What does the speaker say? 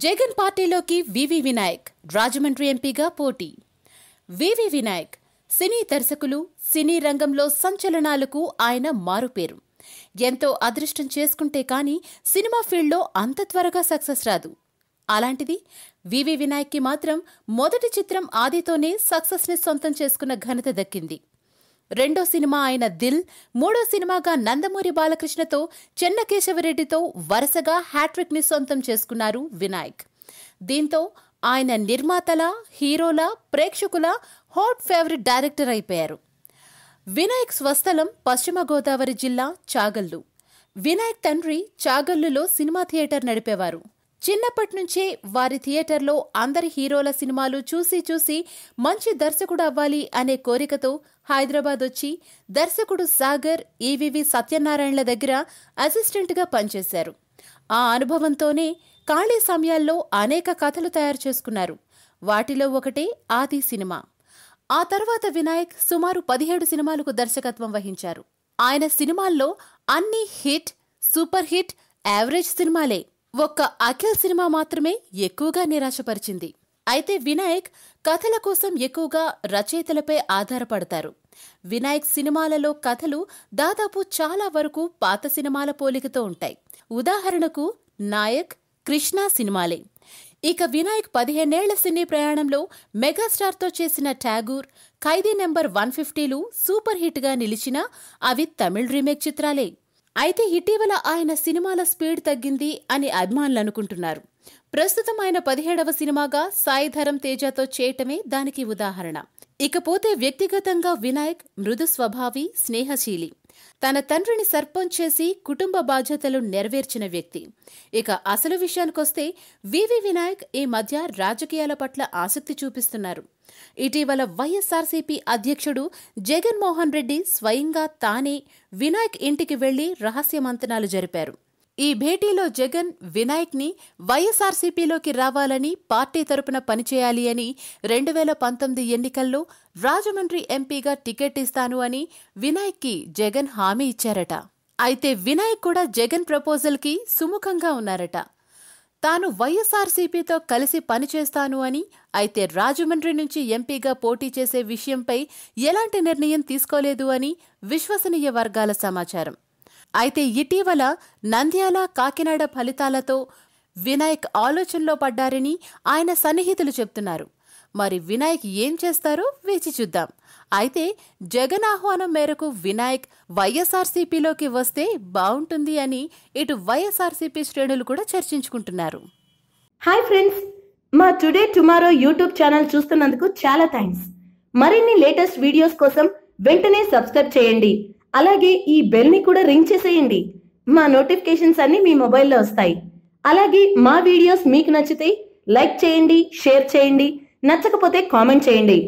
జగన్ పార్టీలోకి వివి వినాయక్ రాజమండ్రి ఎంపీగా పోటీ. వివి వినాయక్ సినీ దర్శకులు, సినీ రంగంలో సంచలనాలకు ఆయన మారుపేరు. ఎంతో అదృష్టం చేసుకుంటే కానీ సినిమా ఫీల్డ్లో అంత త్వరగా సక్సెస్ రాదు. అలాంటిది వివి వినాయక్కి మాత్రం మొదటి చిత్రం ఆదితోనే సక్సెస్ని సొంతం చేసుకున్న ఘనత దక్కింది. రెండో సినిమా అయిన దిల్, మూడో సినిమాగా నందమూరి బాలకృష్ణతో, చెన్నకేశవరెడ్డితో వరుసగా హ్యాట్రిక్ ని సొంతం చేసుకున్నారు వినాయక్. దీంతో ఆయన నిర్మాతల, హీరోల, ప్రేక్షకుల హాట్ ఫేవరెట్ డైరెక్టర్ అయిపోయారు. వినాయక్ స్వస్థలం పశ్చిమ గోదావరి జిల్లా చాగల్లు. వినాయక్ తండ్రి చాగల్లులో సినిమా థియేటర్ నడిపేవారు. చిన్నప్పటి నుంచే వారి థియేటర్లో అందరి హీరోల సినిమాలు చూసి చూసి మంచి దర్శకుడు అవ్వాలి అనే కోరికతో హైదరాబాద్ వచ్చి దర్శకుడు సాగర్, ఈవీవి సత్యనారాయణల దగ్గర అసిస్టెంట్గా పనిచేశారు. ఆ అనుభవంతోనే ఖాళీ సమయాల్లో అనేక కథలు తయారు చేసుకున్నారు. వాటిలో ఒకటే ఆది సినిమా. ఆ తర్వాత వినాయక్ సుమారు 17 సినిమాలకు దర్శకత్వం వహించారు. ఆయన సినిమాల్లో అన్ని హిట్, సూపర్ హిట్, యావరేజ్ సినిమాలే. ఒక్క అఖిల్ సినిమా మాత్రమే ఎక్కువగా నిరాశపరిచింది. అయితే వినాయక్ కథల కోసం ఎక్కువగా రచయితలపై ఆధారపడతారు. వినాయక్ సినిమాలలో కథలు దాదాపు చాలా వరకు పాత సినిమాల పోలికతో ఉంటాయి. ఉదాహరణకు నాయక్, కృష్ణ సినిమాలే. ఇక వినాయక్ 15 ఏళ్ల సినీ ప్రయాణంలో మెగాస్టార్తో చేసిన ఠాగూర్, ఖైదీ నెంబర్ 150లు సూపర్ హిట్గా నిలిచినా అవి తమిళ్ రీమేక్ చిత్రాలే. అయితే ఇటీవల ఆయన సినిమాల స్పీడ్ తగ్గింది అని అభిమానులు అనుకుంటున్నారు. ప్రస్తుతం ఆయన 17వ సినిమాగా సాయి ధరమ్ తేజతో చేయటమే దానికి ఉదాహరణ. ఇకపోతే వ్యక్తిగతంగా వినాయక్ మృదు స్వభావి, స్నేహశీలి. తన తండ్రిని సర్పంచ్ చేసి కుటుంబ బాధ్యతలు నెరవేర్చిన వ్యక్తి. ఇక అసలు విషయానికొస్తే వివి వినాయక్ ఈ మధ్య రాజకీయాల పట్ల ఆసక్తి చూపిస్తున్నారు. ఇటీవల వైఎస్ఆర్సీపీ అధ్యక్షుడు జగన్మోహన్ రెడ్డి స్వయంగా తానే వినాయక్ ఇంటికి వెళ్లి రహస్య మంతనాలు జరిపారు. ఈ భేటీలో జగన్ వినాయక్ని వైఎస్ఆర్సీపీలోకి రావాలని, పార్టీ తరపున పనిచేయాలి అని, 2019 ఎన్నికల్లో రాజమండ్రి ఎంపీగా టికెట్ ఇస్తాను అని వినాయక్కి జగన్ హామీ ఇచ్చారట. అయితే వినాయక్ కూడా జగన్ ప్రపోజల్కి సుముఖంగా ఉన్నారట. తాను వైఎస్ఆర్సీపీతో కలిసి పనిచేస్తాను అని, అయితే రాజమండ్రి నుంచి ఎంపీగా పోటీ చేసే విషయంపై ఎలాంటి నిర్ణయం తీసుకోలేదు అని విశ్వసనీయ వర్గాల సమాచారం. అయితే ఇటీవల నంద్యాల, కాకినాడ ఫలితాలతో వినాయక్ ఆలోచనలో పడ్డారని ఆయన సన్నిహితులు చెప్తున్నారు. మరి వినాయక్ ఏం చేస్తారో వేచి చూద్దాం. అయితే జగన్ ఆహ్వానం మేరకు వినాయక్ వైఎస్ఆర్సీపీలోకి వస్తే బావుంటుంది అని ఇటు వైఎస్ఆర్సీపీ శ్రేణులు కూడా చర్చించుకుంటున్నారు. హాయ్ ఫ్రెండ్స్, మా టుడే టుమారో యూట్యూబ్ ఛానల్ చూస్తున్నందుకు చాలా థ్యాంక్స్. మరిన్ని లేటెస్ట్ వీడియోస్ కోసం వెంటనే సబ్స్క్రైబ్ చేయండి. అలాగే ఈ బెల్ ని కూడా రింగ్ చేసేయండి. మా నోటిఫికేషన్స్ అన్ని మీ మొబైల్లో వస్తాయి. అలాగే మా వీడియోస్ మీకు నచ్చితే లైక్ చేయండి, షేర్ చేయండి, నచ్చకపోతే కామెంట్ చేయండి.